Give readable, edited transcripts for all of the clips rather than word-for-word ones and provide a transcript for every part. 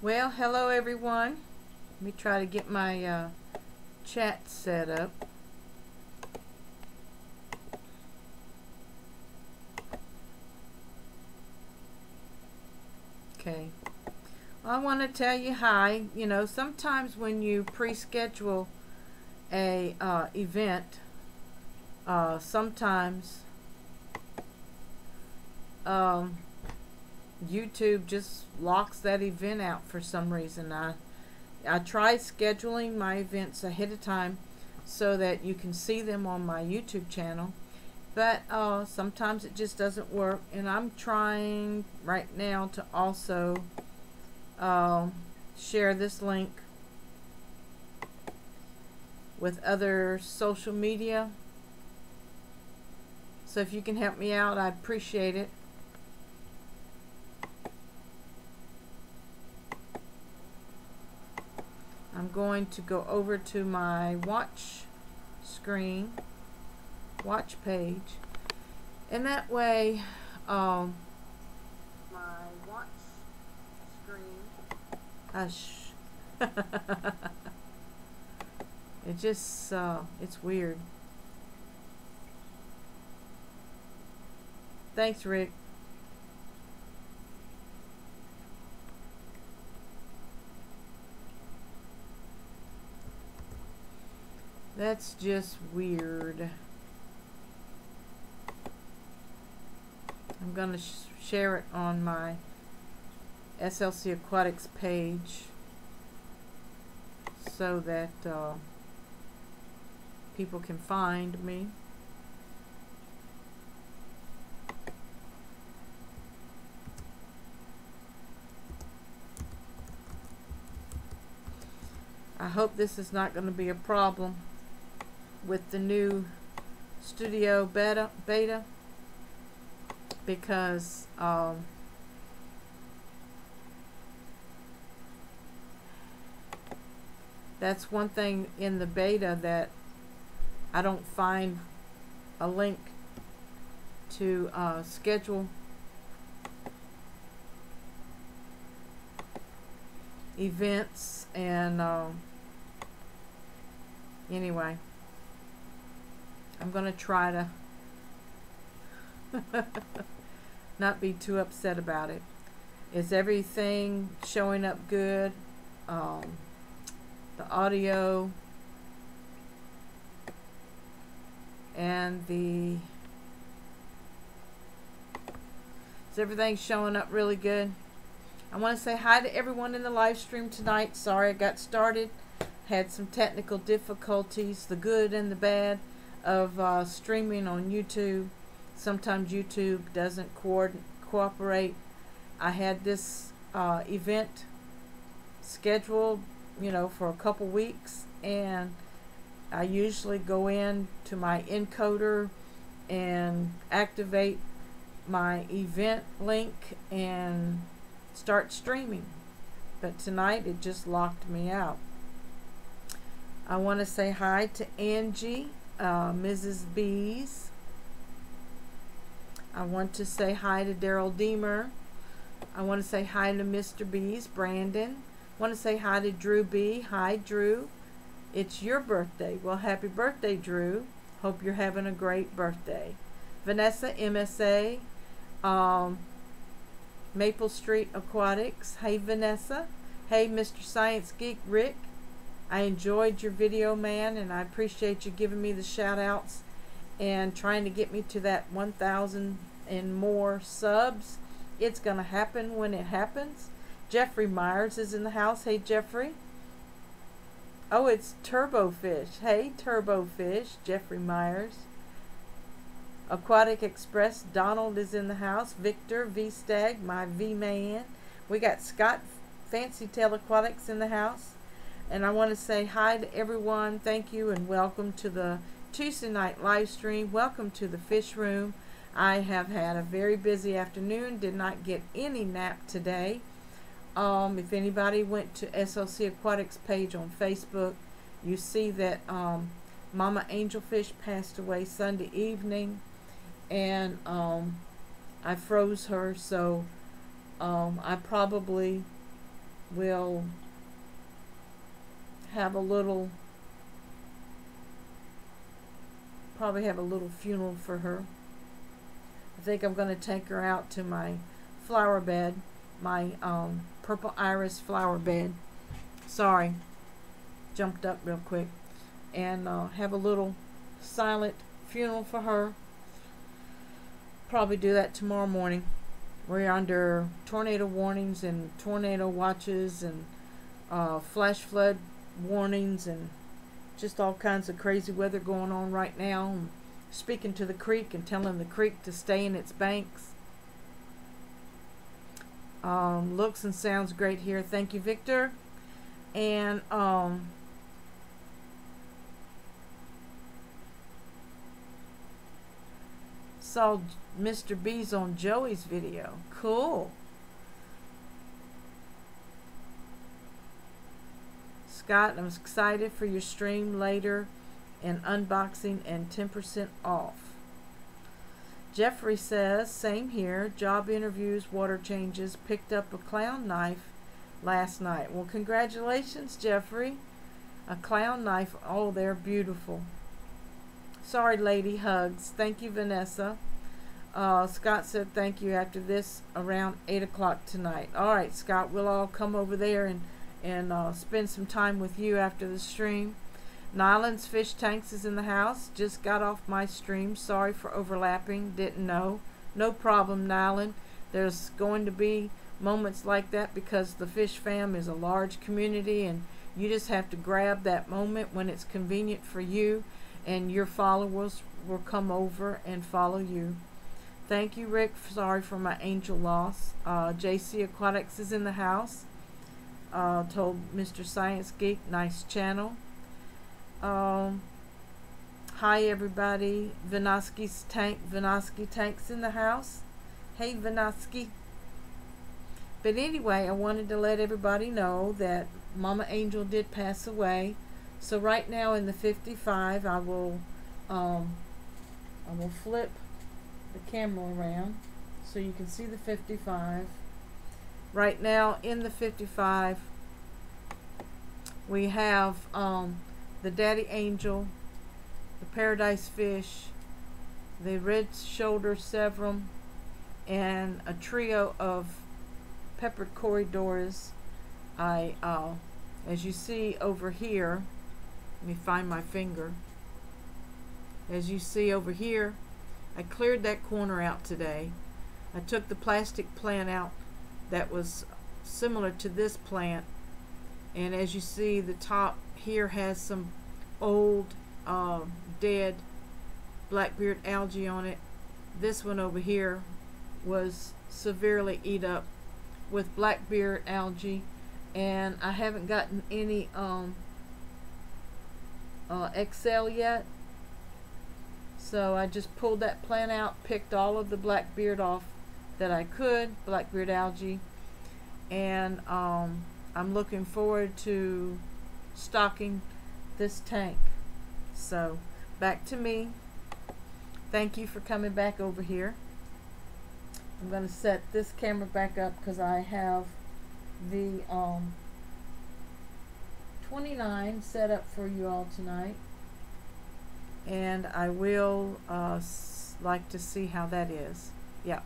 Well, hello everyone. Let me try to get my chat set up. Okay. Well, I want to tell you hi. You know, sometimes when you pre-schedule a event, sometimes YouTube just locks that event out for some reason. I tried scheduling my events ahead of time so that you can see them on my YouTube channel, but sometimes it just doesn't work, and I'm trying right now to also share this link with other social media. So if you can help me out, I appreciate it. I'm going to go over to my watch screen, watch page, and that way my watch screen, it just it's weird. Thanks, Rick. That's just weird. I'm going to share it on my SLC Aquatics page so that people can find me. I hope this is not going to be a problem with the new studio beta because that's one thing in the beta that I don't find a link to schedule events, and anyway, I'm going to try to not be too upset about it. Is everything showing up good? The audio and is everything showing up really good? I want to say hi to everyone in the live stream tonight. Sorry I got started. Had some technical difficulties, the good and the bad of streaming on YouTube. Sometimes YouTube doesn't cooperate. I had this event scheduled, you know, for a couple weeks, and I usually go in to my encoder and activate my event link and start streaming, but tonight it just locked me out. I want to say hi to Angie, Mrs. Bees. I want to say hi to Daryl Deemer. I want to say hi to Mr. Bees, Brandon. I want to say hi to Drew B. Hi, Drew. It's your birthday. Well, happy birthday, Drew. Hope you're having a great birthday. Vanessa, MSA. Maple Street Aquatics. Hey, Vanessa. Hey, Mr. Science Geek, Rick. I enjoyed your video, man, and I appreciate you giving me the shout outs and trying to get me to that 1,000 and more subs. It's going to happen when it happens. Jeffrey Myers is in the house. Hey, Jeffrey. Oh, it's Turbofish. Hey, Turbofish. Jeffrey Myers. Aquatic Express. Donald is in the house. Victor, V-Stag, my V-Man. We got Scott, Fancy Tail Aquatics in the house. And I want to say hi to everyone. Thank you and welcome to the Tuesday night live stream. Welcome to the fish room. I have had a very busy afternoon. Did not get any nap today. If anybody went to SLC Aquatics page on Facebook, you see that Mama Angelfish passed away Sunday evening, and I froze her, so I probably will have a little, probably have a little funeral for her. I think I'm going to take her out to my flower bed, my purple iris flower bed. Sorry, jumped up real quick. And have a little silent funeral for her. Probably do that tomorrow morning. We're under tornado warnings and tornado watches and flash flood warnings and just all kinds of crazy weather going on right now. I'm speaking to the creek and telling the creek to stay in its banks. Looks and sounds great here. Thank you, Victor. And saw Mr. B's on Joey's video. Cool. Scott, I'm excited for your stream later and unboxing and 10% off. Jeffrey says, same here. Job interviews, water changes. Picked up a clown knife last night. Well, congratulations, Jeffrey. A clown knife. Oh, they're beautiful. Sorry, lady, hugs. Thank you, Vanessa. Scott said thank you after this around 8 o'clock tonight. All right, Scott, we'll all come over there and spend some time with you after the stream. Nyland's Fish Tanks is in the house. Just got off my stream. Sorry for overlapping. Didn't know. No problem, Nyland. There's going to be moments like that because the Fish Fam is a large community, and you just have to grab that moment when it's convenient for you, and your followers will come over and follow you. Thank you, Rick. Sorry for my angel loss. SLC Aquatics is in the house. Told Mr. Science Geek, nice channel. Hi, everybody. Vinosky's tank. Vinosky Tank's in the house. Hey, Vinosky. But anyway, I wanted to let everybody know that Mama Angel did pass away. So right now in the 55, I will flip the camera around so you can see the 55. Right now in the 55, we have the Daddy Angel, the Paradise Fish, the Red Shoulder Severum, and a trio of peppered corridors. As you see over here, let me find my finger. As you see over here, I cleared that corner out today. I took the plastic plant out that was similar to this plant, and as you see, the top here has some old dead blackbeard algae on it. This one over here was severely eat up with blackbeard algae, and I haven't gotten any Excel yet, so I just pulled that plant out, picked all of the blackbeard off that I could, blackbeard algae, and I'm looking forward to stocking this tank. So back to me. Thank you for coming back over here. I'm going to set this camera back up because I have the 29 set up for you all tonight, and I will like to see how that is. Yeah,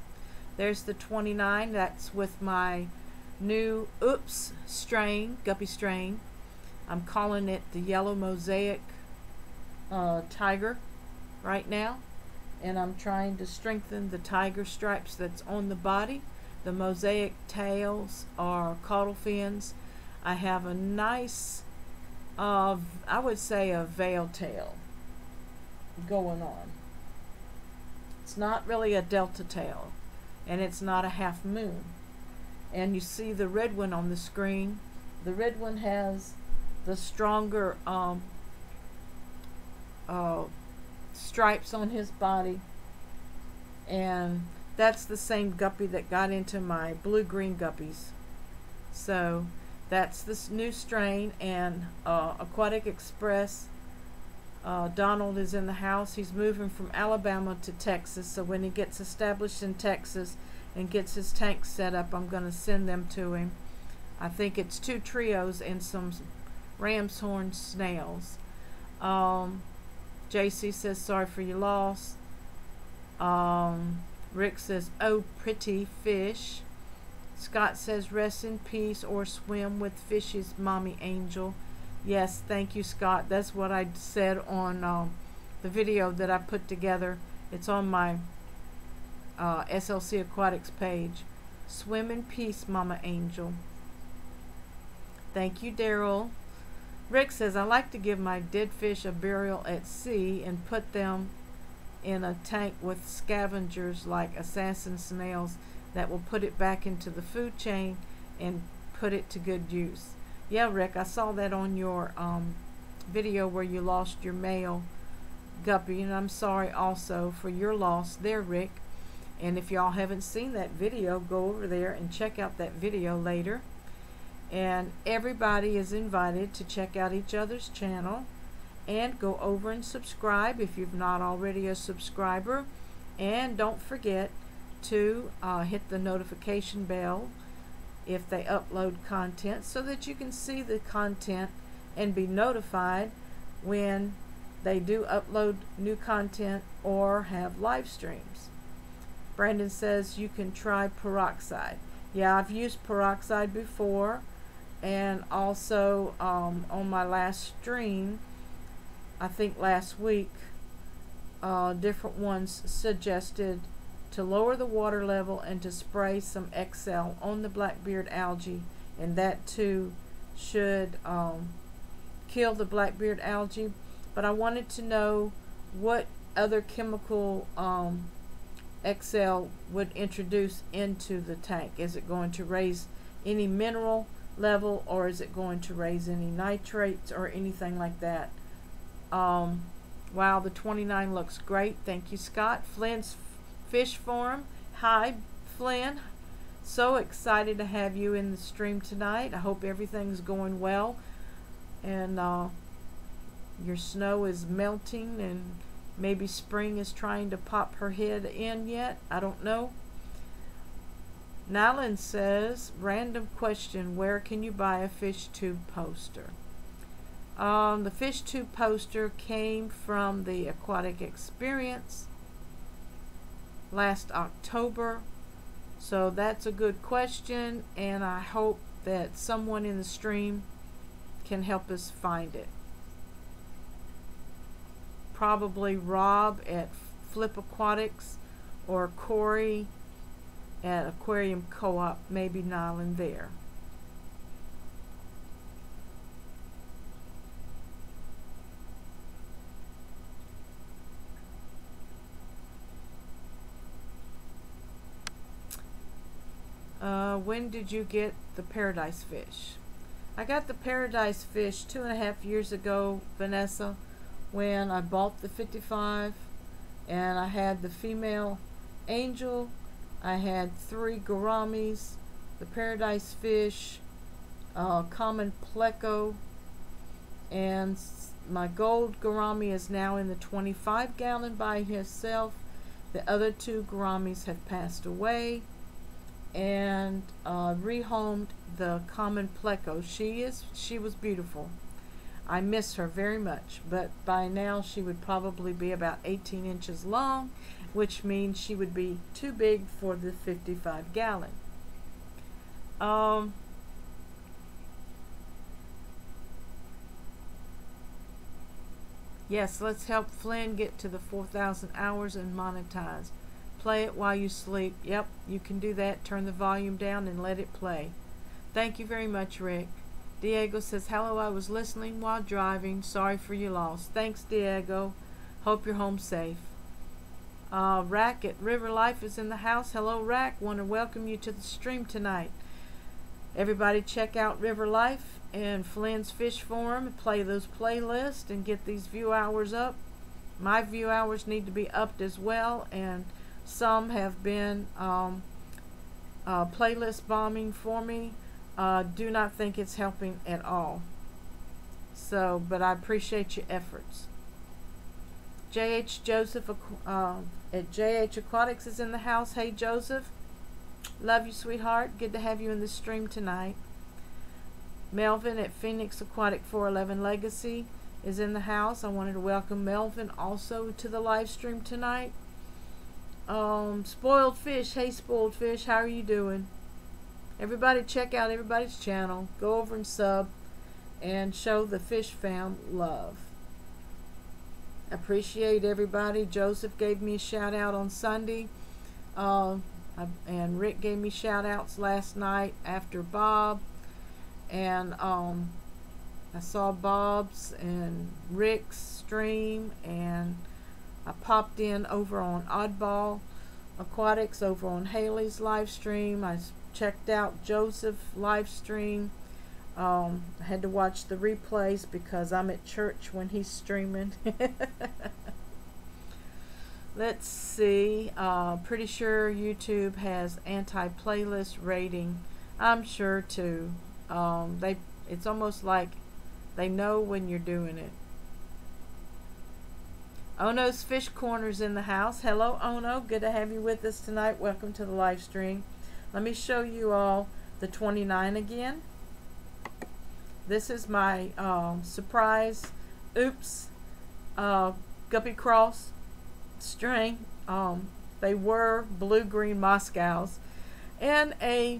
there's the 29. That's with my new strain, guppy strain. I'm calling it the Yellow Mosaic Tiger right now, and I'm trying to strengthen the tiger stripes that's on the body. The mosaic tails are caudal fins. I have a nice, I would say a veil tail going on. It's not really a delta tail, and it's not a half moon. And you see the red one on the screen. The red one has the stronger stripes on his body, and that's the same guppy that got into my blue-green guppies. So that's this new strain. And Aquatic Express, Donald is in the house. He's moving from Alabama to Texas, so when he gets established in Texas and gets his tank set up, I'm going to send them to him. I think it's 2 trios and some ram's horn snails. JC says sorry for your loss. Rick says, oh, pretty fish. Scott says, rest in peace or swim with fishes, Mommy Angel. Yes, thank you, Scott. That's what I said on the video that I put together. It's on my SLC Aquatics page. Swim in peace, Mama Angel. Thank you, Daryl. Rick says, I like to give my dead fish a burial at sea and put them in a tank with scavengers like assassin snails that will put it back into the food chain and put it to good use. Yeah, Rick, I saw that on your video where you lost your male guppy, and I'm sorry also for your loss there, Rick. And if y'all haven't seen that video, go over there and check out that video later. And everybody is invited to check out each other's channel and go over and subscribe if you've not already a subscriber. And don't forget to hit the notification bell if they upload content so that you can see the content and be notified when they do upload new content or have live streams. Brandon says you can try peroxide. Yeah, I've used peroxide before, and also on my last stream, I think last week, different ones suggested to lower the water level and to spray some XL on the blackbeard algae, and that too should kill the blackbeard algae. But I wanted to know what other chemical XL would introduce into the tank. Is it going to raise any mineral level, or is it going to raise any nitrates or anything like that? Wow, the 29 looks great. Thank you, Scott. Flynn's Fish Farm. Hi, Flynn. So excited to have you in the stream tonight. I hope everything's going well, and your snow is melting, and maybe spring is trying to pop her head in yet. I don't know. Nyland says, random question, where can you buy a fish tube poster? The fish tube poster came from the Aquatic Experience last October. So that's a good question, and I hope that someone in the stream can help us find it. Probably Rob at Flip Aquatics or Corey at Aquarium Co-op, maybe Nyland there. When did you get the paradise fish? I got the paradise fish 2.5 years ago, Vanessa, when I bought the 55, and I had the female angel, I had 3 gouramis, the paradise fish, common pleco, and my gold gourami is now in the 25-gallon by himself. The other 2 gouramis have passed away, and rehomed the common pleco. She was beautiful. I miss her very much, but by now she would probably be about 18 inches long, which means she would be too big for the 55-gallon. Yes, let's help Flynn get to the 4,000 hours and monetize. Play it while you sleep. Yep, you can do that. Turn the volume down and let it play. Thank you very much, Rick. Diego says, hello, I was listening while driving. Sorry for your loss. Thanks, Diego. Hope you're home safe. Rack at River Life is in the house. Hello, Rack. Want to welcome you to the stream tonight. Everybody check out River Life and Flynn's Fish Farm. Play those playlists and get these view hours up. My view hours need to be upped as well, and some have been playlist bombing for me. Do not think it's helping at all. So, but I appreciate your efforts. J.H. Joseph at J.H. Aquatics is in the house. Hey, Joseph. Love you, sweetheart. Good to have you in the stream tonight. Melvin at Phoenix Aquatic 411 Legacy is in the house. I wanted to welcome Melvin also to the live stream tonight. Spoiled Fish. Hey, Spoiled Fish, how are you doing? Everybody check out everybody's channel. Go over and sub and show the Fish Fam love. Appreciate everybody. Joseph gave me a shout out on Sunday. And Rick gave me shout outs last night after Bob. And I saw Bob's and Rick's stream, and I popped in over on Oddball Aquatics over on Haley's live stream. I checked out Joseph's live stream. I had to watch the replays because I'm at church when he's streaming. Let's see. Pretty sure YouTube has anti-playlist rating. I'm sure too. It's almost like they know when you're doing it. Ono's Fish Corner's in the house. Hello, Ono. Good to have you with us tonight. Welcome to the live stream. Let me show you all the 29 again. This is my surprise oops guppy cross string. They were blue-green Moscows, and a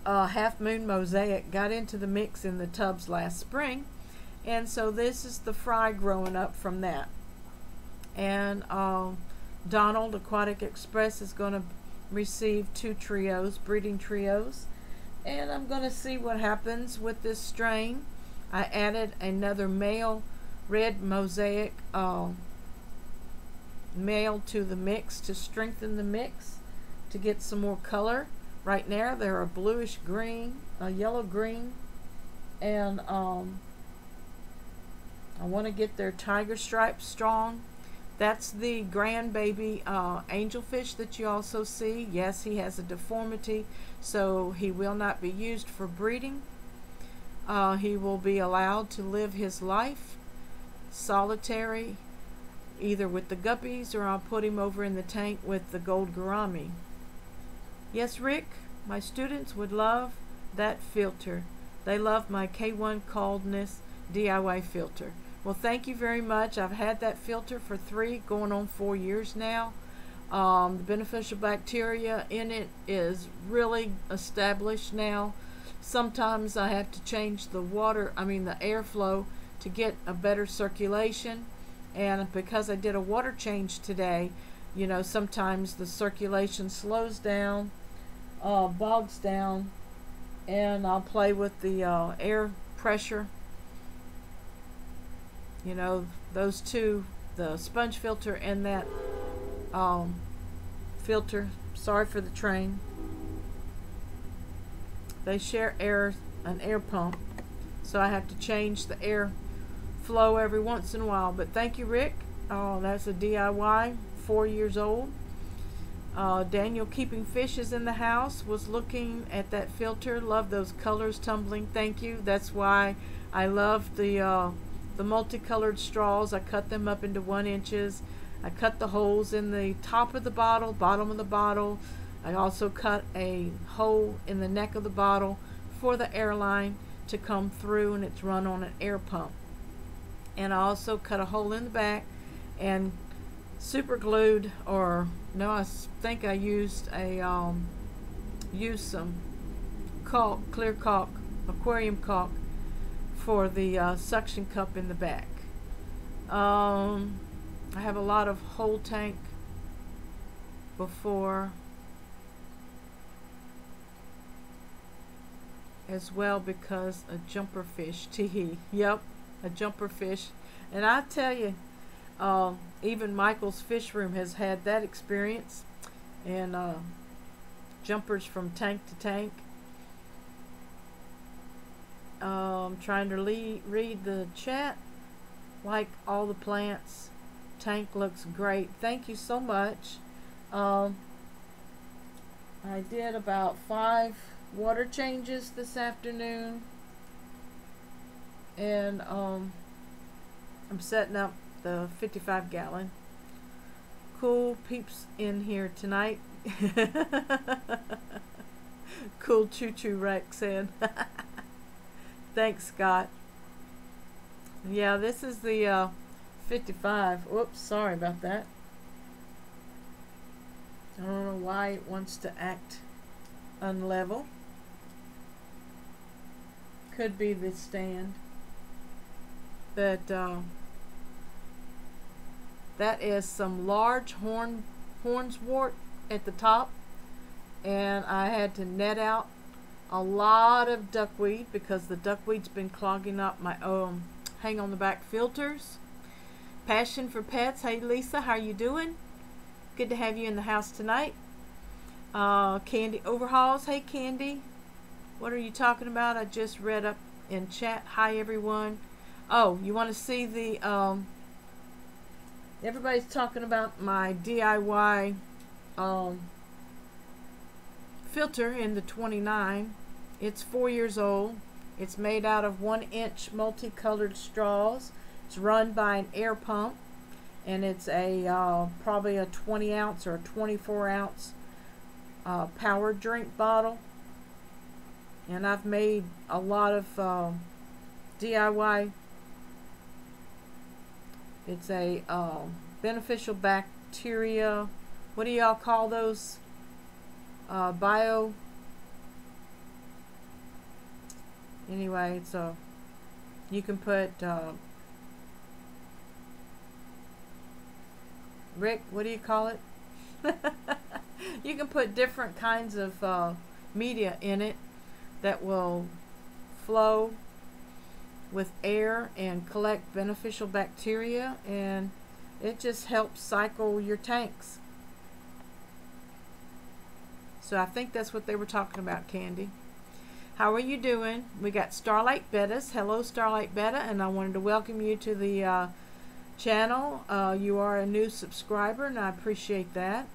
half moon mosaic got into the mix in the tubs last spring, and so this is the fry growing up from that. And Donald Aquatic Express is going to receive 2 trios, breeding trios, and I'm going to see what happens with this strain. I added another male red mosaic male to the mix to strengthen the mix, to get some more color. Right now they're a bluish green, a yellow green, and I want to get their tiger stripe strong. That's the grandbaby angelfish that you also see. Yes, he has a deformity, so he will not be used for breeding. He will be allowed to live his life solitary, either with the guppies, or I'll put him over in the tank with the gold gourami. Yes, Rick, my students would love that filter. They love my K1 Coldness DIY filter. Well, thank you very much. I've had that filter for 3 going on 4 years now. The beneficial bacteria in it is really established now. Sometimes I have to change the the airflow to get a better circulation. And because I did a water change today, you know, sometimes the circulation slows down, bogs down, and I'll play with the air pressure. You know, those two, the sponge filter and that filter, sorry for the train, they share an air pump, so I have to change the air flow every once in a while. But thank you, Rick. That's a DIY, 4 years old. Daniel Keeping Fish is in the house, was looking at that filter. Love those colors tumbling. Thank you. That's why I love the multicolored straws. I cut them up into 1 inches. I cut the holes in the top of the bottle, bottom of the bottle. I also cut a hole in the neck of the bottle for the airline to come through, and it's run on an air pump. And I also cut a hole in the back and super glued, or no, I think I used some caulk, clear caulk, aquarium caulk for the suction cup in the back. I have a lot of whole tank before as well, because a jumper fish, teehee, yep, a jumper fish. And I tell you, even Michael's Fish Room has had that experience, and jumpers from tank to tank. Trying to read the chat. Like all the plants, tank looks great. Thank you so much. I did about 5 water changes this afternoon, and I'm setting up the 55-gallon. Cool peeps in here tonight. Cool Choo Choo Rex said. Thanks, Scott. Yeah, this is the 55. Whoops, sorry about that. I don't know why it wants to act unlevel. Could be the stand. But that is some large hornswort at the top, and I had to net out a lot of duckweed because the duckweed's been clogging up my hang on the back filters. Passion for Pets. Hey Lisa, how you doing? Good to have you in the house tonight. Candy Overhauls. Hey Candy, what are you talking about? I just read up in chat. Hi everyone. Oh, you want to see the everybody's talking about my DIY filter in the 29. It's 4 years old. It's made out of 1-inch multicolored straws. It's run by an air pump, and it's a probably a 20 ounce or a 24 ounce power drink bottle. And I've made a lot of DIY. It's a beneficial bacteria. What do y'all call those? Bio. Anyway, it's a. You can put. Rick, what do you call it? You can put different kinds of media in it that will flow with air and collect beneficial bacteria, and it just helps cycle your tanks. So I think that's what they were talking about, Candy. How are you doing? We got Starlight Bettas. Hello, Starlight Betta, and I wanted to welcome you to the channel. You are a new subscriber, and I appreciate that.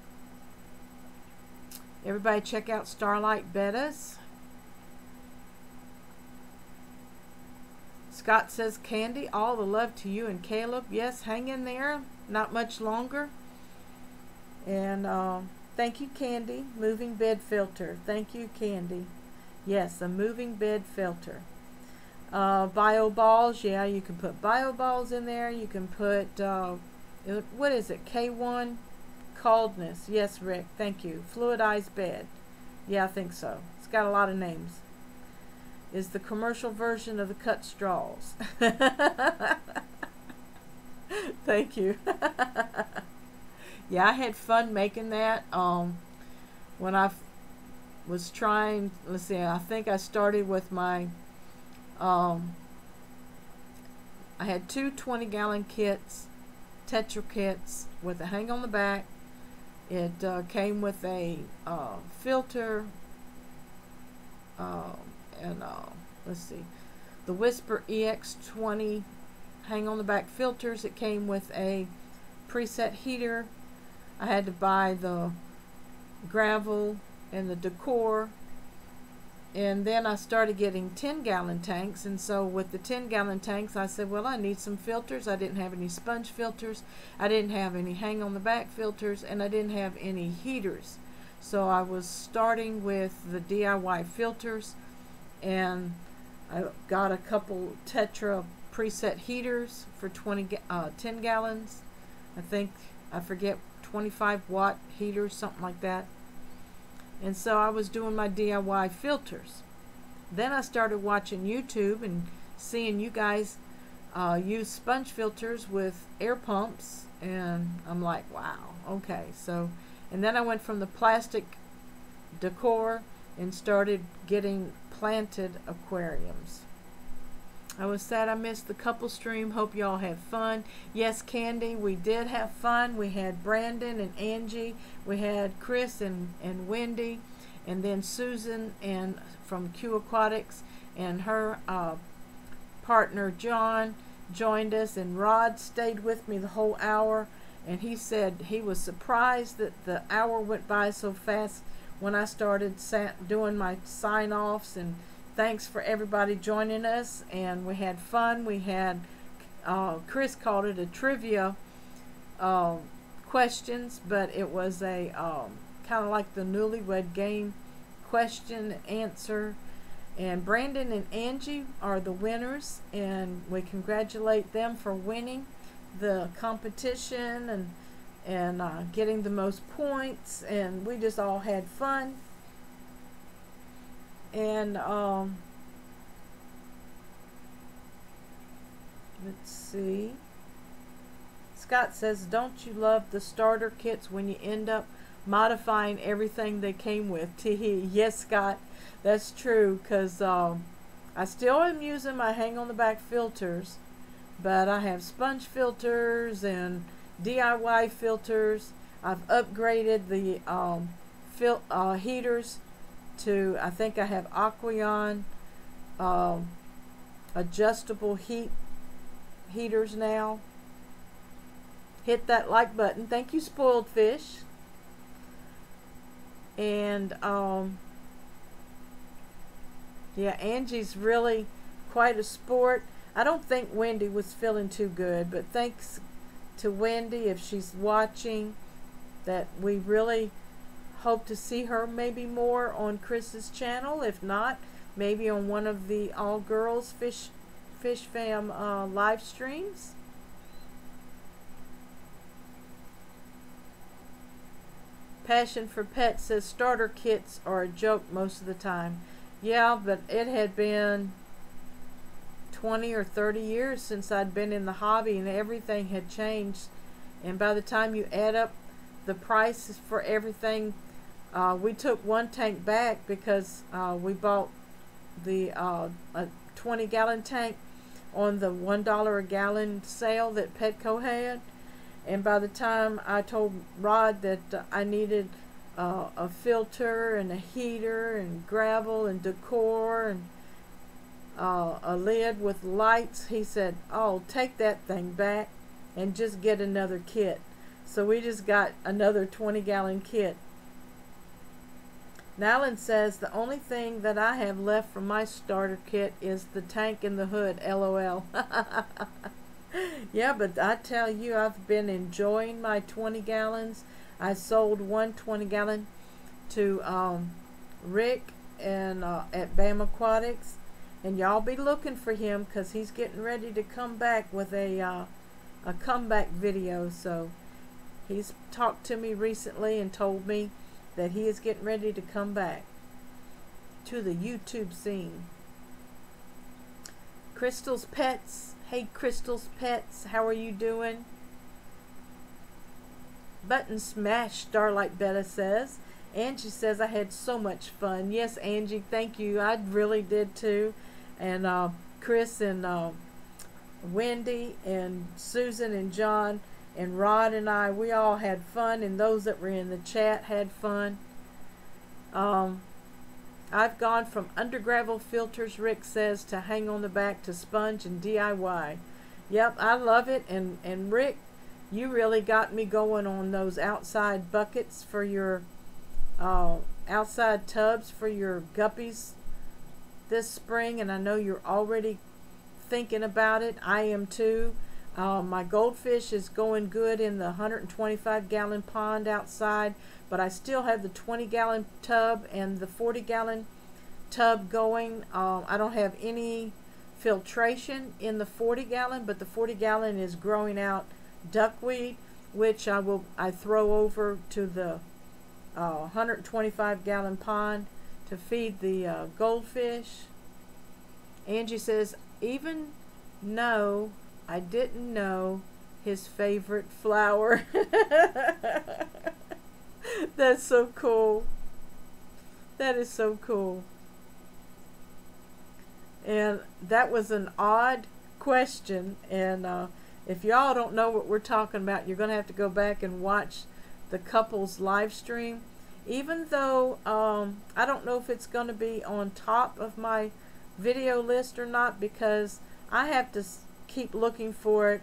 Everybody check out Starlight Bettas. Scott says, Candy, all the love to you and Caleb. Yes, hang in there. Not much longer. And thank you, Candy. Moving bed filter. Thank you, Candy. Yes, a moving bed filter. Bio balls. Yeah, you can put bio balls in there. You can put, what is it? K1 coldness. Yes, Rick. Thank you. Fluidized bed. Yeah, I think so. It's got a lot of names. Is the commercial version of the cut straws. Thank you. Yeah, I had fun making that. When I was trying, let's see, I think I started with my, I had two 20-gallon kits, Tetra kits with a hang on the back. It came with a filter, and let's see, the Whisper EX20 hang on the back filters. It came with a preset heater. I had to buy the gravel and the decor, and then I started getting 10-gallon tanks. And so with the 10-gallon tanks, I said, well, I need some filters. I didn't have any sponge filters, I didn't have any hang on the back filters, and I didn't have any heaters. So I was starting with the DIY filters, and I got a couple Tetra preset heaters for 10 gallons. I forget, 25 watt heaters, something like that. And so I was doing my DIY filters. Then I started watching YouTube and seeing you guys use sponge filters with air pumps, and I'm like, wow, okay. So, and then I went from the plastic decor and started getting planted aquariums. I was sad I missed the couple stream. Hope y'all had fun. Yes, Candy, we did have fun. We had Brandon and Angie. We had Chris and Wendy, and then Susan and from Q Aquatics, and her partner John joined us, and Rod stayed with me the whole hour, and he said he was surprised that the hour went by so fast when I started doing my sign-offs. And thanks for everybody joining us, and we had fun. We had Chris called it a trivia questions, but it was a kind of like the Newlywed Game question and answer, And Brandon and Angie are the winners, and we congratulate them for winning the competition and getting the most points, and we just all had fun. And let's see. Scott says, don't you love the starter kits when you end up modifying everything they came with? Teehee. Yes, Scott, that's true, because I still am using my hang on the back filters, but I have sponge filters and DIY filters. I've upgraded the heaters to, I think I have Aquion adjustable heaters now. Hit that like button. Thank you, Spoiled Fish. And yeah, Angie's really quite a sport. I don't think Wendy was feeling too good, but thanks to Wendy, if she's watching, that we really hope to see her maybe more on Chris's channel. If not, maybe on one of the all girls Fish Fam live streams. Passion for Pets says starter kits are a joke most of the time. Yeah, but it had been 20 or 30 years since I'd been in the hobby, and everything had changed. And by the time you add up the prices for everything, we took one tank back because we bought the a 20-gallon tank on the $1 a gallon sale that Petco had. And by the time I told Rod that I needed a filter and a heater and gravel and decor and a lid with lights, he said, oh, take that thing back and just get another kit. So we just got another 20-gallon kit. Nylan says, the only thing that I have left from my starter kit is the tank and the hood, LOL. Yeah, but I tell you, I've been enjoying my 20 gallons. I sold one 20-gallon to Rick and at BAM Aquatics, and y'all be looking for him because he's getting ready to come back with a comeback video. So he's talked to me recently and told me that he is getting ready to come back to the YouTube scene. Crystal's Pets. Hey, Crystal's Pets, how are you doing? Button smash, Starlight Betta says. Angie says, I had so much fun. Yes, Angie, thank you. I really did too. And Chris and Wendy and Susan and John and Rod and I, we all had fun, and those that were in the chat had fun. I've gone from under-gravel filters, Rick says, to hang on the back to sponge and DIY. Yep, I love it. And Rick, you really got me going on those outside buckets for your outside tubs for your guppies this spring, and I know you're already thinking about it. I am too. My goldfish is going good in the 125-gallon pond outside, but I still have the 20-gallon tub and the 40-gallon tub going. I don't have any filtration in the 40-gallon, but the 40-gallon is growing out duckweed, which I throw over to the 125-gallon pond to feed the goldfish. Angie says, even no, I didn't know his favorite flower. That's so cool. That is so cool. And that was an odd question, and if y'all don't know what we're talking about, you're going to have to go back and watch the couple's live stream. Even though I don't know if it's going to be on top of my video list or not, because I have to keep looking for it,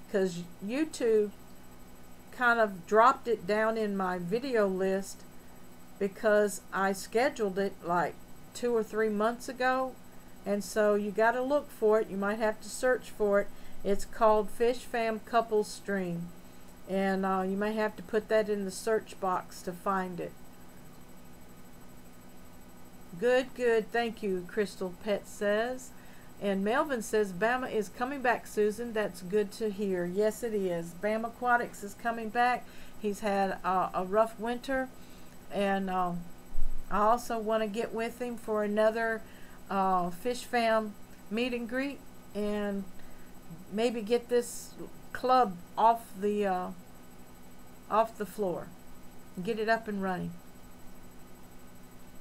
because YouTube kind of dropped it down in my video list because I scheduled it like 2 or 3 months ago, and so you got to look for it. You might have to search for it. It's called Fish Fam Couple Stream, and you may have to put that in the search box to find it. Good, good. Thank you, Crystal Pet says. And Melvin says, Bama is coming back, Susan. That's good to hear. Yes, it is. Bama Aquatics is coming back. He's had a rough winter. And I also want to get with him for another Fish Fam meet and greet. And maybe get this club off the floor. Get it up and running.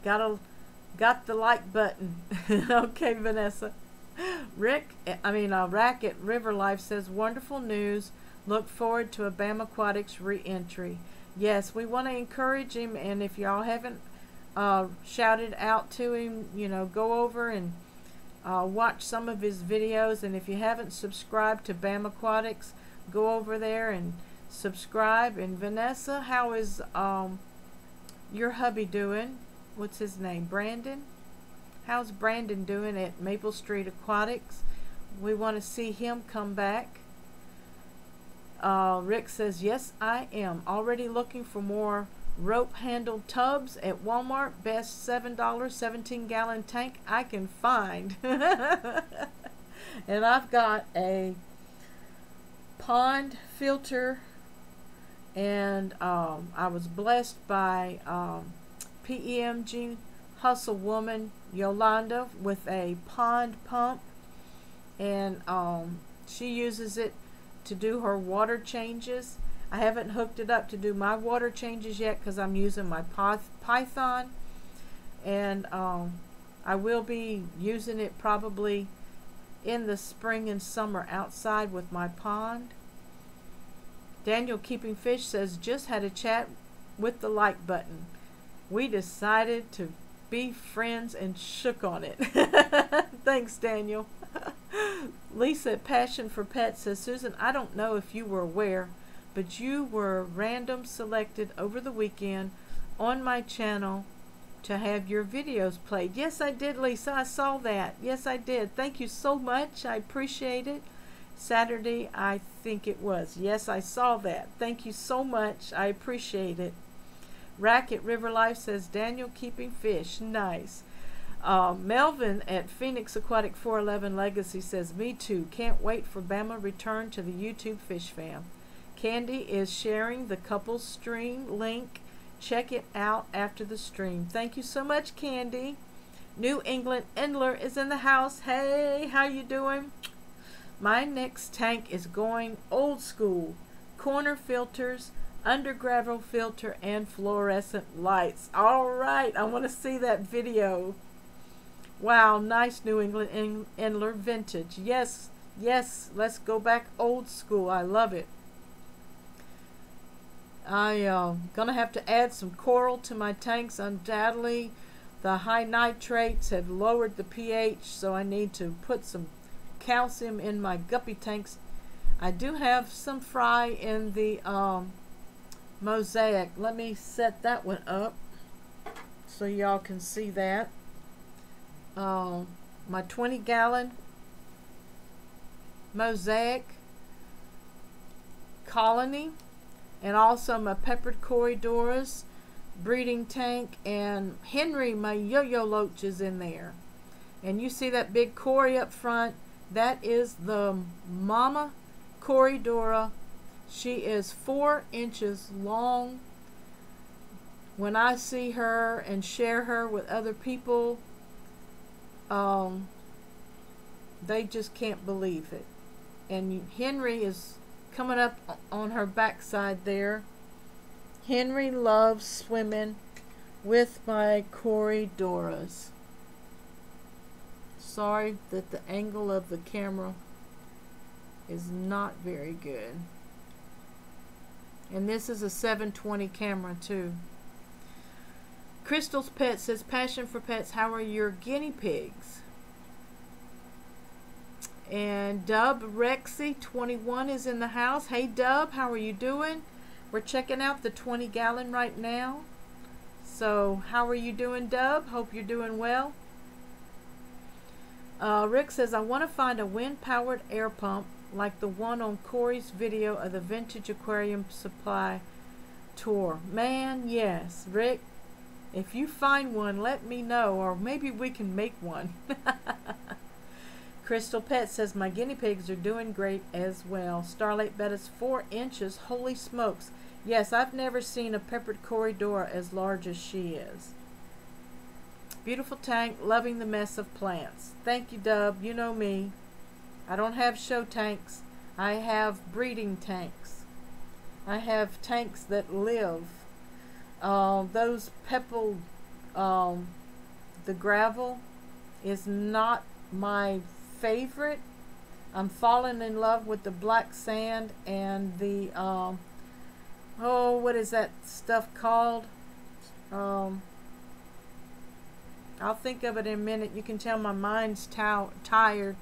Got the like button. Okay, Vanessa. Rack at River Life says, wonderful news. Look forward to a Bama Aquatics re-entry. Yes, we want to encourage him, and if y'all haven't shouted out to him, you know, go over and watch some of his videos. And if you haven't subscribed to Bama Aquatics, go over there and subscribe. And Vanessa, how is your hubby doing? What's his name? Brandon? How's Brandon doing at Maple Street Aquatics? We want to see him come back. Rick says, yes, I am. Already looking for more rope-handled tubs at Walmart. Best $7 17-gallon tank I can find. And I've got a pond filter, and I was blessed by PEMG Hustle Woman Yolanda with a pond pump, and she uses it to do her water changes. I haven't hooked it up to do my water changes yet because I'm using my Python, and I will be using it probably in the spring and summer outside with my pond. Daniel Keeping Fish says, just had a chat with the like button. We decided to be friends and shook on it. Thanks, Daniel. Lisa at Passion for Pets says, Susan, I don't know if you were aware, but you were random selected over the weekend on my channel to have your videos played. Yes, I did, Lisa. I saw that. Yes, I did. Thank you so much. I appreciate it. Saturday, I think it was. Yes, I saw that. Thank you so much. I appreciate it. Rack at River Life says, Daniel Keeping Fish. Nice. Melvin at Phoenix Aquatic 411 Legacy says, me too. Can't wait for Bama return to the YouTube Fish Fam. Candy is sharing the couples stream link. Check it out after the stream. Thank you so much, Candy. New England Endler is in the house. Hey, how you doing? My next tank is going old school. Corner filters, under gravel filter, and fluorescent lights. All right, I want to see that video. Wow, nice. New England Endler vintage. Yes, yes, let's go back old school. I love it. I'm gonna have to add some coral to my tanks. Undoubtedly, the high nitrates have lowered the pH, so I need to put some calcium in my guppy tanks. I do have some fry in the mosaic. Let me set that one up so y'all can see that. My 20-gallon mosaic colony, and also my peppered Corydoras breeding tank, and Henry, my yo-yo loach, is in there. And you see that big Cory up front? That is the mama Corydora. She is 4 inches long. When I see her and share her with other people, they just can't believe it. And Henry is coming up on her backside there. Henry loves swimming with my Corydoras. Sorry that the angle of the camera is not very good. And this is a 720 camera too. Crystal's Pet says, Passion for Pets, how are your guinea pigs? And Dub Rexy 21 is in the house. Hey Dub, how are you doing? We're checking out the 20-gallon right now. So how are you doing, Dub? Hope you're doing well. Rick says, I want to find a wind-powered air pump like the one on Corey's video of the Vintage Aquarium Supply Tour. Man, yes, Rick, If you find one, let me know, or maybe we can make one. Crystal Pet says, my guinea pigs are doing great as well. Starlight Bettis, 4 inches. Holy smokes. Yes, I've never seen a peppered corridor as large as she is. Beautiful tank, loving the mess of plants. Thank you, Dub. You know me. I don't have show tanks. I have breeding tanks. I have tanks that live. Those pebble, the gravel is not my favorite. I'm falling in love with the black sand and the, oh, what is that stuff called? I'll think of it in a minute. You can tell my mind's tired.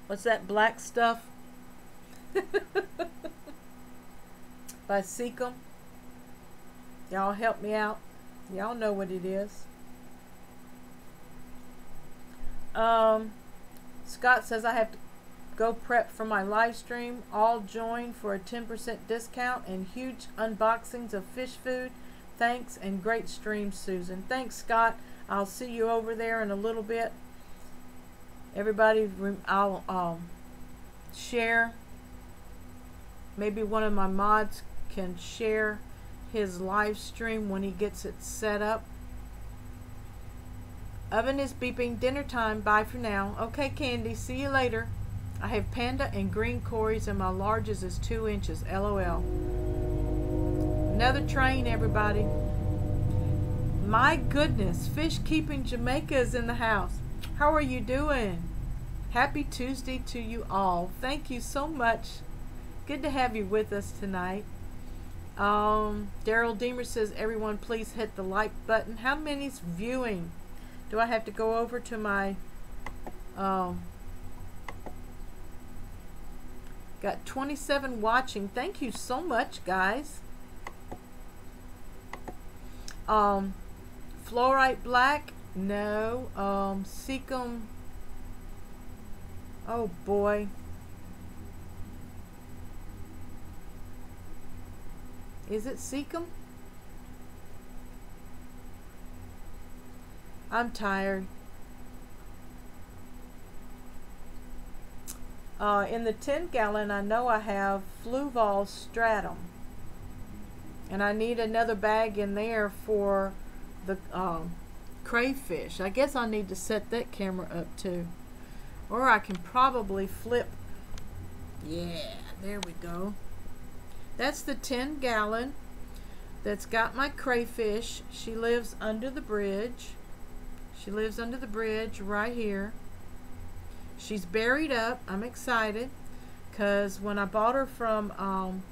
What's that black stuff? By Seacom. Y'all help me out. Y'all know what it is. Scott says I have to go prep for my live stream. All join for a 10% discount and huge unboxings of fish food. Thanks, and great stream, Susan. Thanks, Scott. I'll see you over there in a little bit. Everybody, I'll share. Maybe one of my mods can share his live stream when he gets it set up. Oven is beeping. Dinner time. Bye for now. Okay, Candy. See you later. I have panda and green cories, and my largest is 2 inches. LOL. Another train, everybody. My goodness, Fish Keeping Jamaica is in the house. How are you doing? Happy Tuesday to you all. Thank you so much. Good to have you with us tonight. Daryl Deemer says, everyone please hit the like button. How many's viewing? Do I have to go over to my got 27 watching. Thank you so much, guys. Fluorite Black, no. Seacom, oh boy. Is it Seacom? I'm tired. In the 10-gallon, I know I have Fluval Stratum. And I need another bag in there for the crayfish. I guess I need to set that camera up too. Or I can probably flip. Yeah, there we go. That's the 10-gallon that's got my crayfish. She lives under the bridge. She lives under the bridge right here. She's buried up. I'm excited because when I bought her from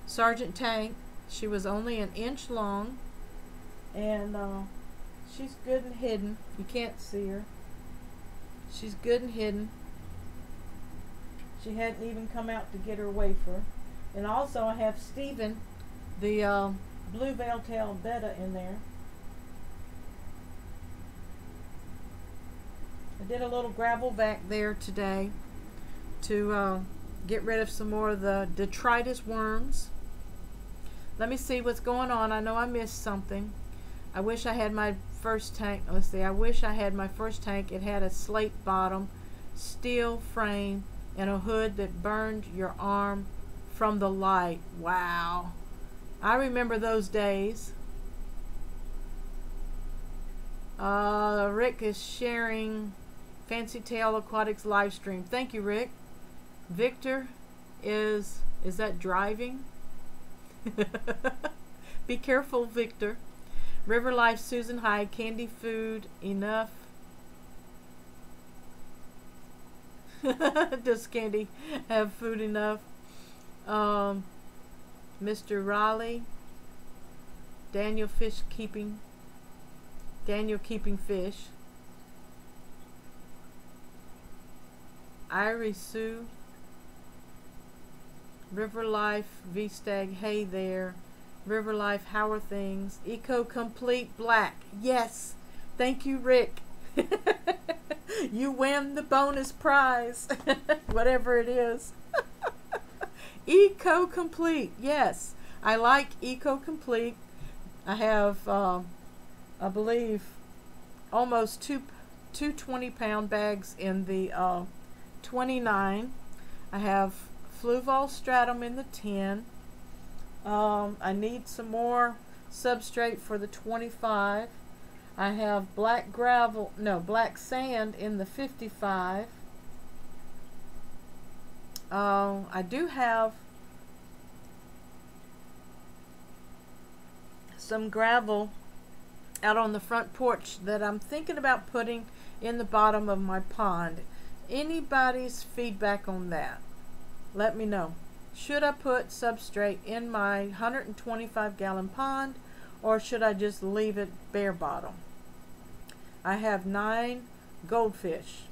Sergeant Tank, she was only 1 inch long, and she's good and hidden. You can't see her. She's good and hidden. She hadn't even come out to get her wafer. And also I have Steven, the blue veil-tail betta in there. I did a little gravel vac there today to get rid of some more of the detritus worms. Let me see what's going on. I know I missed something. I wish I had my first tank. Let's see. I wish I had my first tank. It had a slate bottom, steel frame, and a hood that burned your arm from the light. Wow. I remember those days. Rick is sharing Fancy Tail Aquatics live stream. Thank you, Rick. Victor is that driving? Be careful, Victor. River Life, Susan, hi. Candy food enough? Does Candy have food enough? Mr. Raleigh, Daniel keeping fish. Irie Sue, River Life, V-Stag, hey there. River Life, how are things? Eco Complete Black, yes. Thank you, Rick. You win the bonus prize, whatever it is. Eco Complete. Yes, I like Eco Complete. I have, I believe, almost two 20-pound bags in the 29. I have Fluval Stratum in the 10. I need some more substrate for the 25. I have black sand in the 55. I do have some gravel out on the front porch that I'm thinking about putting in the bottom of my pond. Anybody's feedback on that? Let me know. Should I put substrate in my 125-gallon pond, or should I just leave it bare bottom? I have 9 goldfish.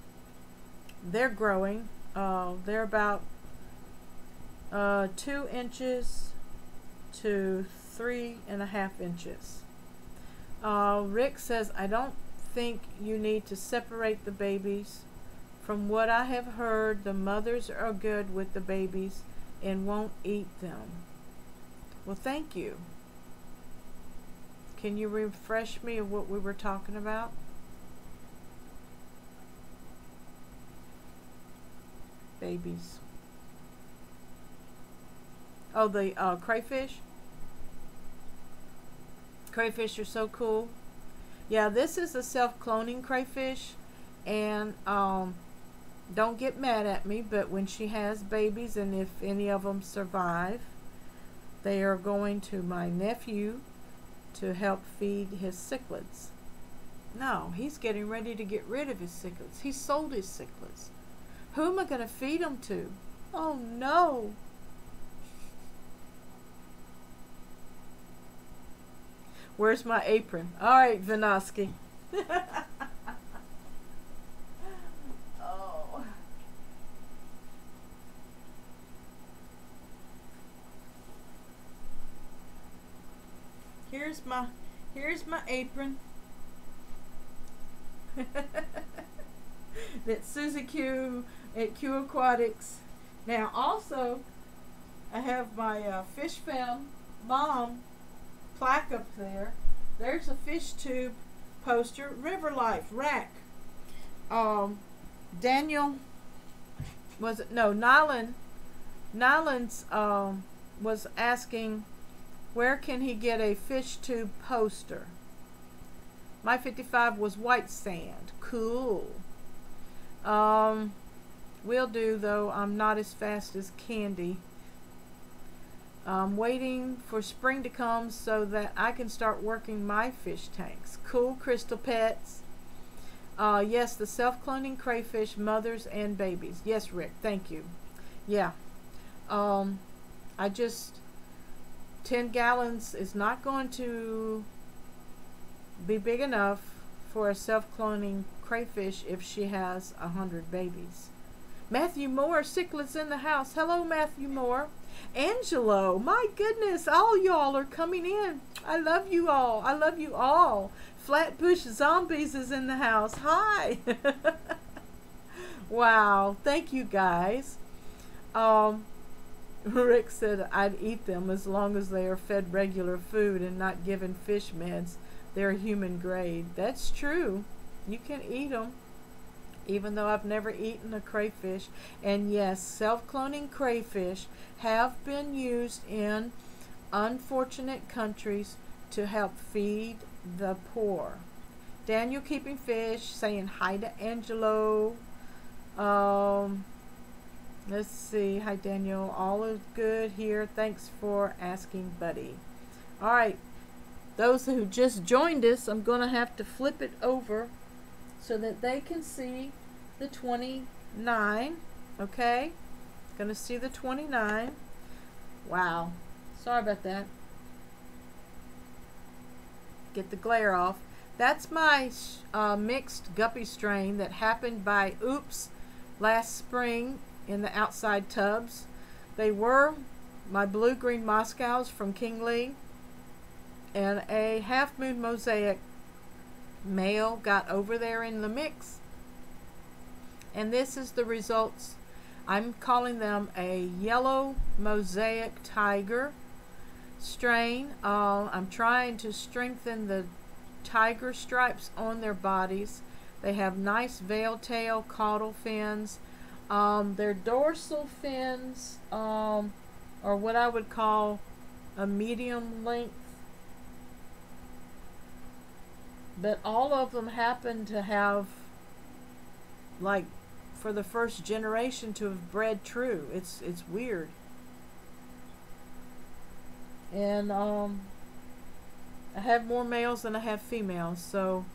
They're growing. They're about 2 inches to 3.5 inches. Rick says, I don't think you need to separate the babies. From what I have heard, the mothers are good with the babies and won't eat them. Well, thank you. Can you refresh me of what we were talking about? Babies. Oh, the crayfish. Crayfish are so cool. Yeah, this is a self-cloning crayfish, and don't get mad at me, but when she has babies, and if any of them survive, they are going to my nephew to help feed his cichlids. No, he's getting ready to get rid of his cichlids. He sold his cichlids. Who am I going to feed them to? Oh no. Where's my apron? All right, Vinosky. Oh. Here's my apron. That's Susie Q at Q Aquatics. Now also, I have my Fish Found Mom plaque up there. There's a fish tube poster. River Life rack. Daniel, was it? No, Nyland's was asking where can he get a fish tube poster. My 55 was white sand. Cool. Will do, though I'm not as fast as Candy. I'm waiting for spring to come so that I can start working my fish tanks. Cool, Crystal Pets. Yes, the self-cloning crayfish, mothers and babies. Yes, Rick, thank you. Yeah. I just 10 gallons is not going to be big enough for a self-cloning crayfish if she has 100 babies. Matthew Moore, cichlids in the house. Hello, Matthew Moore. Angelo, my goodness, all y'all are coming in. I love you all. I love you all. Flatbush Zombies is in the house. Hi. Wow, thank you guys. Rick said I'd eat them as long as they are fed regular food and not given fish meds. They're human grade. That's true. You can eat them, even though I've never eaten a crayfish. And yes, self-cloning crayfish have been used in unfortunate countries to help feed the poor. Daniel Keeping Fish saying hi to Angelo. Let's see. Hi, Daniel. All is good here. Thanks for asking, buddy. All right. Those who just joined us, I'm going to have to flip it over so that they can see the 29. Okay? Going to see the 29. Wow. Sorry about that. Get the glare off. That's my mixed guppy strain that happened by oops last spring in the outside tubs. They were my blue-green Moscows from King Lee, and a half-moon mosaic male got over there in the mix, and this is the results. I'm calling them a yellow mosaic tiger strain. I'm trying to strengthen the tiger stripes on their bodies. They have nice veil tail, caudal fins. Their dorsal fins are what I would call a medium length, but all of them happen to have, like, for the first generation to have bred true. It's weird. And I have more males than I have females, so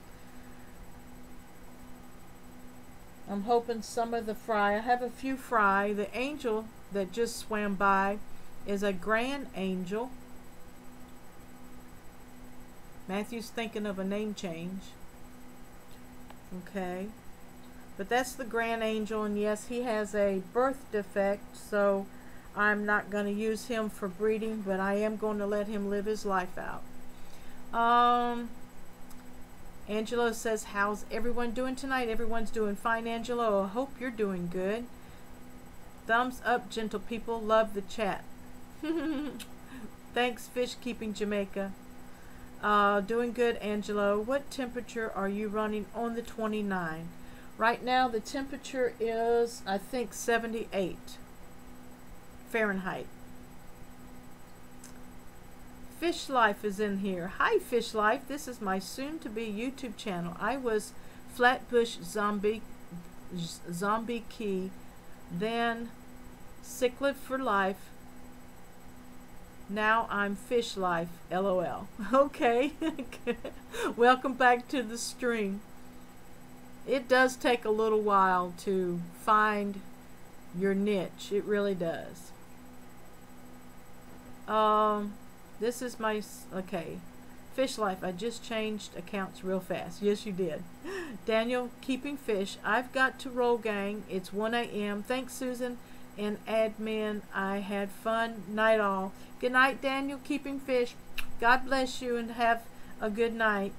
I'm hoping some of the fry. I have a few fry. The angel that just swam by is a grand angel. Matthew's thinking of a name change. Okay. But that's the grand angel, and yes, he has a birth defect, so I'm not going to use him for breeding, but I am going to let him live his life out. Angelo says, how's everyone doing tonight? Everyone's doing fine, Angelo. I hope you're doing good. Thumbs up, gentle people. Love the chat. Thanks, Fish Keeping Jamaica. Doing good, Angelo. What temperature are you running on the 29? Right now, the temperature is, I think, 78 Fahrenheit. Fish Life is in here. Hi, Fish Life. This is my soon-to-be YouTube channel. I was Flatbush Zombie Key, then Cichlid for Life. Now I'm Fish Life, LOL. Okay. Welcome back to the stream. It does take a little while to find your niche. It really does. This is my, okay, Fish Life. I just changed accounts real fast. Yes, you did. Daniel, keeping fish. I've got to roll, gang. It's 1 a.m. Thanks, Susan and admin. I had fun. Night all. Good night, Daniel, keeping fish. God bless you and have a good night.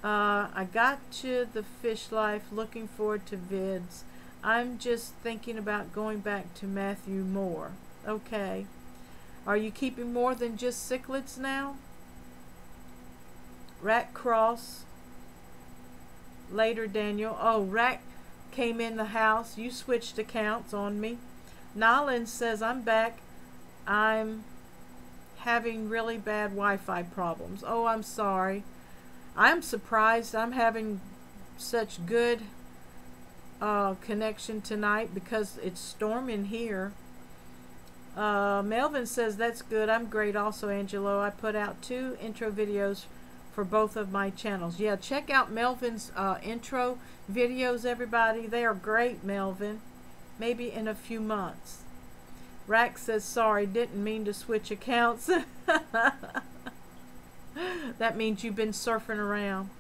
I got to the Fish Life. Looking forward to vids. I'm just thinking about going back to Matthew more. Okay. Are you keeping more than just cichlids now? Rat Cross. Later, Daniel. Oh, Rat came in the house. You switched accounts on me. Nylon says, I'm back. I'm having really bad Wi-Fi problems. Oh, I'm sorry. I'm surprised I'm having such good connection tonight because it's storming here. Melvin says, that's good. I'm great also, Angelo. I put out 2 intro videos for both of my channels. Yeah, check out Melvin's intro videos, everybody. They are great, Melvin. Maybe in a few months. Rack says, sorry, didn't mean to switch accounts. That means you've been surfing around.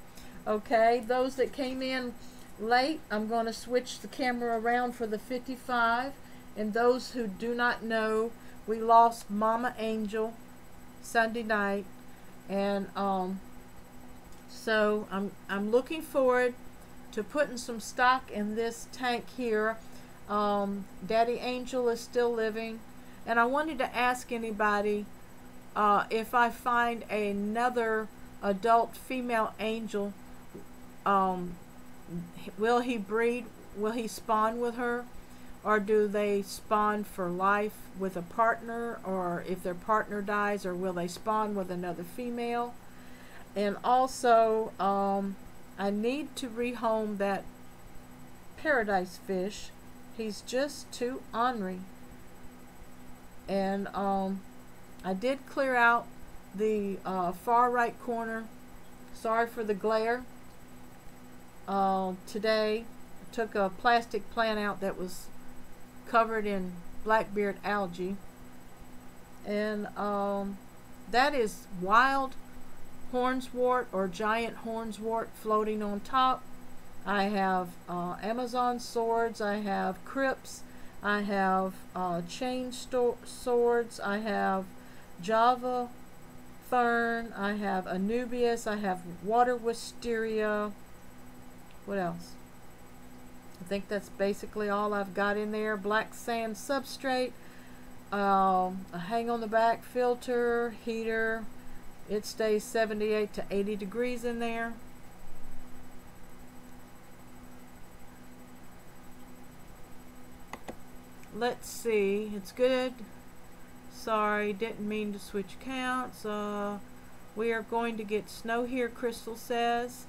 Okay, those that came in late, I'm going to switch the camera around for the 55. And those who do not know, we lost Mama Angel Sunday night, and so I'm looking forward to putting some stock in this tank here. Daddy Angel is still living, and I wanted to ask anybody if I find another adult female angel, will he breed? Will he spawn with her? Or do they spawn for life with a partner? Or if their partner dies, or will they spawn with another female? And also, I need to rehome that paradise fish. He's just too ornery. And I did clear out the far right corner. Sorry for the glare. Today, I took a plastic plant out that was covered in blackbeard algae, and that is wild hornswort or giant hornswort floating on top. I have Amazon swords, I have crypts, I have chain swords, I have Java fern, I have Anubias, I have water wisteria. What else? I think that's basically all I've got in there. Black sand substrate, a hang on the back filter, heater. It stays 78 to 80 degrees in there. Let's see, it's good. Sorry, didn't mean to switch counts. We are going to get snow here, Crystal says.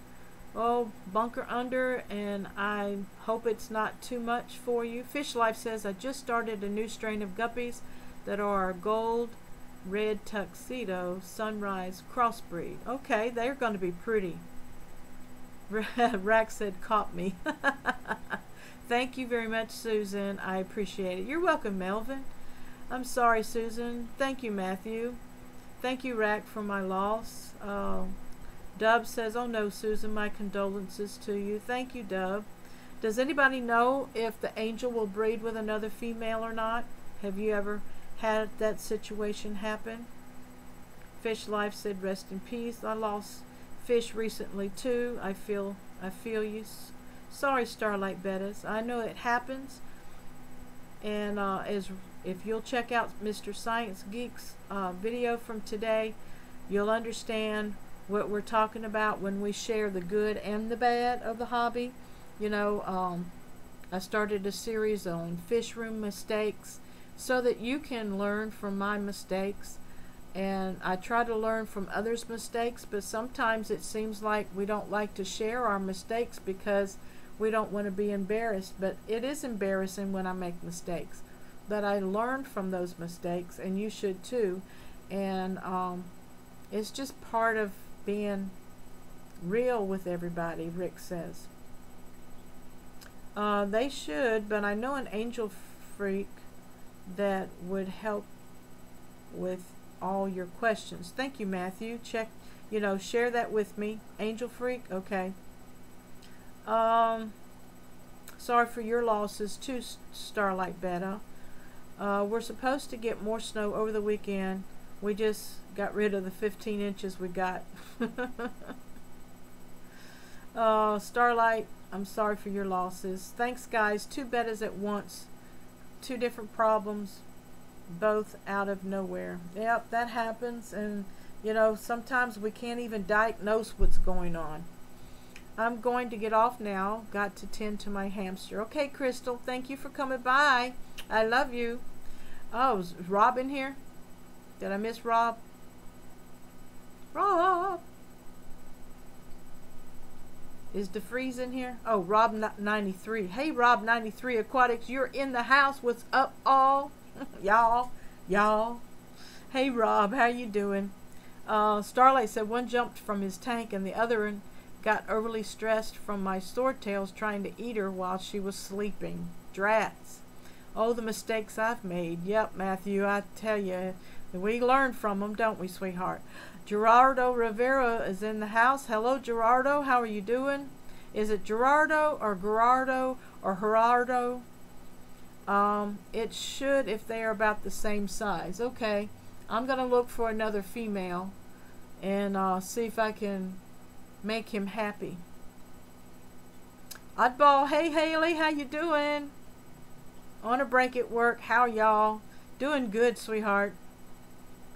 Oh, bunker under, and I hope it's not too much for you. Fish Life says, I just started a new strain of guppies that are gold, red tuxedo, sunrise crossbreed. Okay, they're going to be pretty. Rack said, caught me. Thank you very much, Susan. I appreciate it. You're welcome, Melvin. I'm sorry, Susan. Thank you, Matthew. Thank you, Rack, for my loss. Dub says, oh no, Susan, my condolences to you. Thank you, Dub. Does anybody know if the angel will breed with another female or not? Have you ever had that situation happen? Fish Life said, rest in peace. I lost fish recently too. I feel you. Sorry, Starlight Bettis. I know it happens. And if you'll check out Mr. Science Geek's video from today, you'll understand what we're talking about when we share the good and the bad of the hobby. You know, I started a series on fish room mistakes so that you can learn from my mistakes. And I try to learn from others' mistakes, but sometimes it seems like we don't like to share our mistakes because we don't want to be embarrassed. But it is embarrassing when I make mistakes. But I learned from those mistakes, and you should too. And it's just part of being real with everybody, Rick says. They should, but I know an angel freak that would help with all your questions. Thank you, Matthew. Check, share that with me. Angel freak, okay. Sorry for your losses too, Starlight Beta. We're supposed to get more snow over the weekend. We just got rid of the 15 inches we got. Starlight, I'm sorry for your losses. Thanks, guys. 2 betas at once. 2 different problems, both out of nowhere. Yep, that happens. And, sometimes we can't even diagnose what's going on. I'm going to get off now. Got to tend to my hamster. Okay, Crystal, thank you for coming by. I love you. Oh, is Rob in here? Did I miss Rob? Rob! Is DeFreeze in here? Oh, Rob 93. Hey, Rob 93 Aquatics, you're in the house. What's up, all? Y'all. Hey, Rob, how you doing? Starlight said one jumped from his tank and the other got overly stressed from my swordtails trying to eat her while she was sleeping. Drats. Oh, the mistakes I've made. Yep, Matthew, I tell you, we learn from them, don't we, sweetheart? Gerardo Rivera is in the house. Hello, Gerardo. How are you doing? Is it Gerardo or Gerardo or Gerardo? It should if they are about the same size. Okay, I'm going to look for another female and see if I can make him happy. Oddball, hey Haley, how you doing? On a break at work. How y'all? Doing good, sweetheart.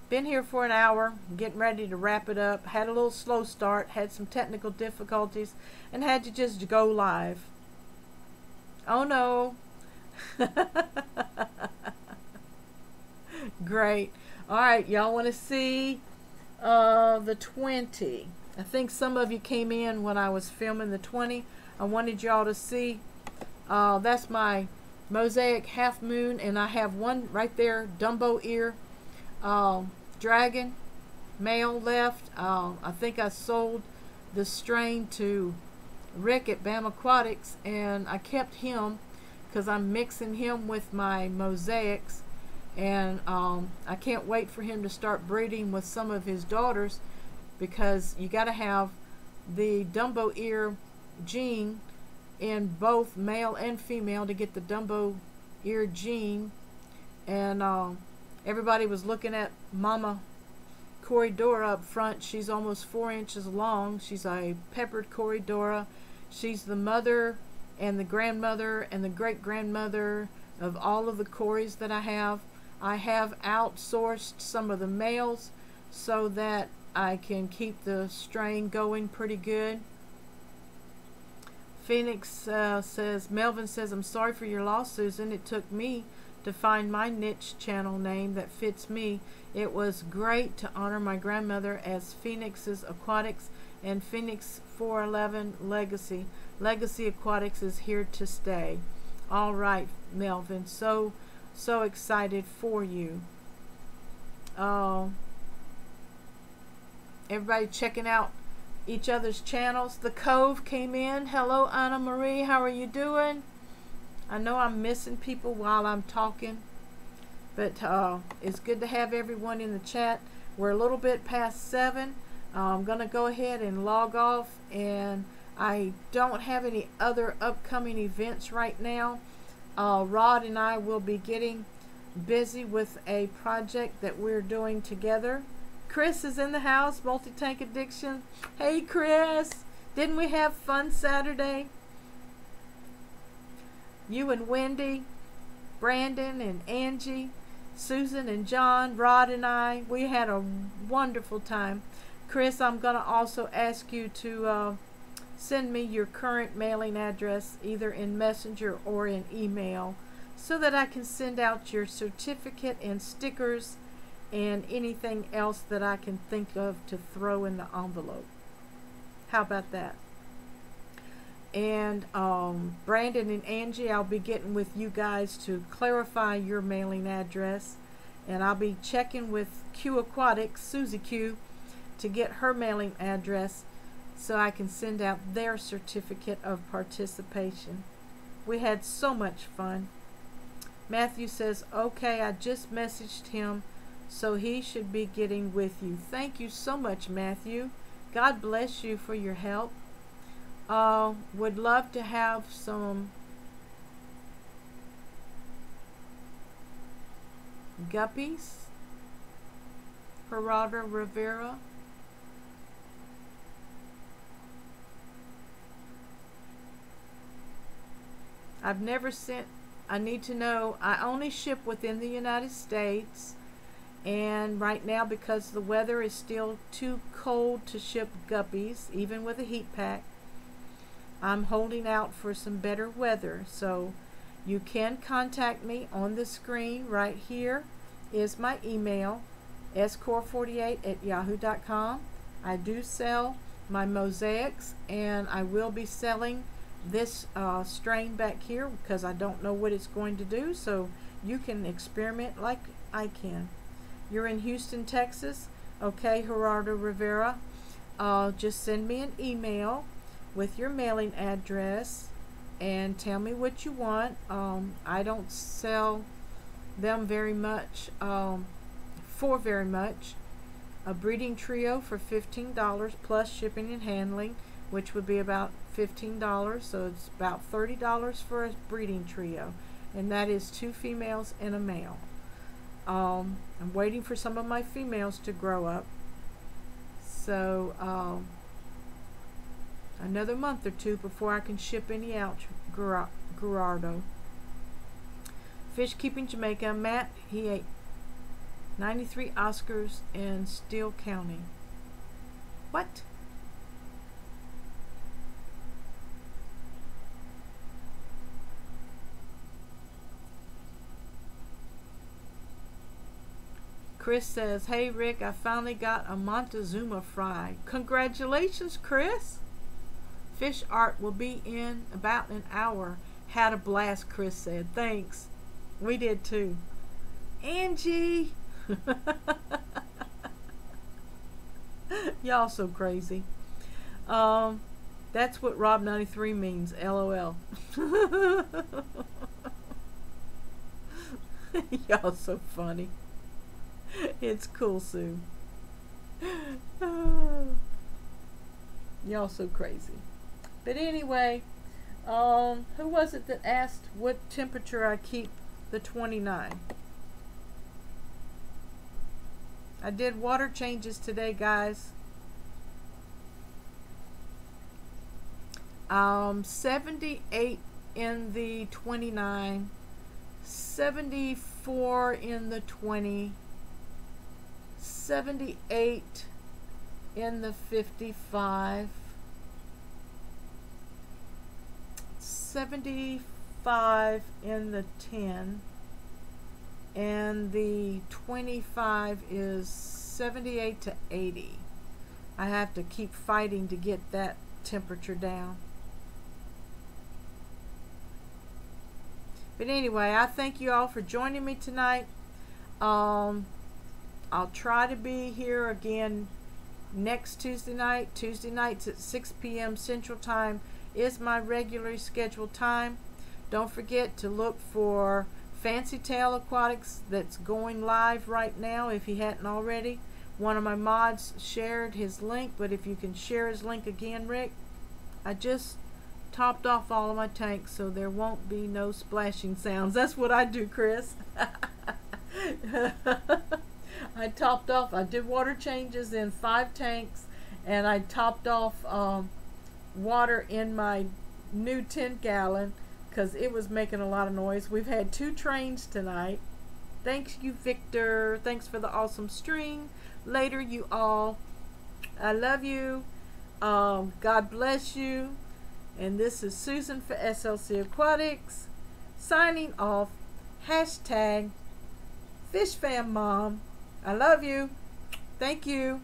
Been here for an hour, getting ready to wrap it up. Had a little slow start, had some technical difficulties, and had to just go live. Oh no. Great. Alright, y'all want to see the 20. I think some of you came in when I was filming the 20. I wanted y'all to see. That's my mosaic half moon, and I have one right there, Dumbo ear. Dragon male left. I think I sold the strain to Rick at BAM Aquatics, and I kept him because I'm mixing him with my mosaics, and I can't wait for him to start breeding with some of his daughters, because you got to have the Dumbo ear gene in both male and female to get the Dumbo ear gene. And everybody was looking at Mama Corridora up front. She's almost 4 inches long. She's a peppered Corridora. She's the mother and the grandmother and the great-grandmother of all of the Corys that I have. I have outsourced some of the males so that I can keep the strain going pretty good. Phoenix says, Melvin says, I'm sorry for your loss, Susan. It took me to find my niche channel name that fits me. It was great to honor my grandmother as Phoenix's Aquatics and Phoenix 411 Legacy. Legacy Aquatics is here to stay. All right, Melvin. So excited for you. Everybody checking out each other's channels. The Cove came in. Hello, Anna Marie. How are you doing? I know I'm missing people while I'm talking, but it's good to have everyone in the chat. We're a little bit past 7. I'm going to go ahead and log off, and I don't have any other upcoming events right now. Rod and I will be getting busy with a project that we're doing together. Chris is in the house, Multi-Tank Addiction. Hey, Chris. Didn't we have fun Saturday? You and Wendy, Brandon and Angie, Susan and John, Rod and I, we had a wonderful time. Chris, I'm going to also ask you to send me your current mailing address, either in Messenger or in email, so that I can send out your certificate and stickers and anything else that I can think of to throw in the envelope. How about that? And Brandon and Angie, I'll be getting with you guys to clarify your mailing address, and I'll be checking with Q Aquatics, Susie Q, to get her mailing address so I can send out their certificate of participation. We had so much fun. Matthew says, okay, I just messaged him, so he should be getting with you. Thank you so much, Matthew. God bless you for your help. Would love to have some guppies. Gerardo Rivera. I've never sent. I need to know. I only ship within the United States, and right now, because the weather is still too cold to ship guppies, even with a heat pack, I'm holding out for some better weather. So you can contact me. On the screen right here is my email, score48@yahoo.com. I do sell my mosaics, and I will be selling this strain back here because I don't know what it's going to do, so you can experiment like I can. You're in Houston, Texas. Okay, Gerardo Rivera. Just send me an email with your mailing address and tell me what you want. I don't sell them very much, for very much. A breeding trio for $15 plus shipping and handling, which would be about $15, so it's about $30 for a breeding trio, and that is 2 females and a male. I'm waiting for some of my females to grow up, so another month or 2 before I can ship any out. Gerardo. Fish Keeping Jamaica. Matt, he ate 93 Oscars in Steele County. What? Chris says, hey Rick, I finally got a Montezuma fry. Congratulations, Chris. Fish art will be in about an hour. Had a blast, Chris said. Thanks. We did too. Angie. Y'all so crazy. That's what Rob93 means. LOL. Y'all so funny. It's cool, Sue. Y'all so crazy. But anyway, who was it that asked what temperature I keep the 29? I did water changes today, guys. 78 in the 29, 74 in the 20, 78 in the 55, 75 in the 10, and the 25 is 78 to 80. I have to keep fighting to get that temperature down. But anyway, I thank you all for joining me tonight. I'll try to be here again next Tuesday night. Tuesday nights at 6 p.m. Central Time is my regularly scheduled time. Don't forget to look for Fancy Tail Aquatics that's going live right now if you hadn't already. One of my mods shared his link, but if you can share his link again, Rick. I just topped off all of my tanks so there won't be no splashing sounds. That's what I do, Chris. I topped off, I did water changes in 5 tanks, and I topped off water in my new 10-gallon because it was making a lot of noise. We've had 2 trains tonight. Thanks you, Victor. Thanks for the awesome string. Later, you all. I love you. God bless you. And this is Susan for SLC Aquatics signing off. #FishFamMom. I love you. Thank you.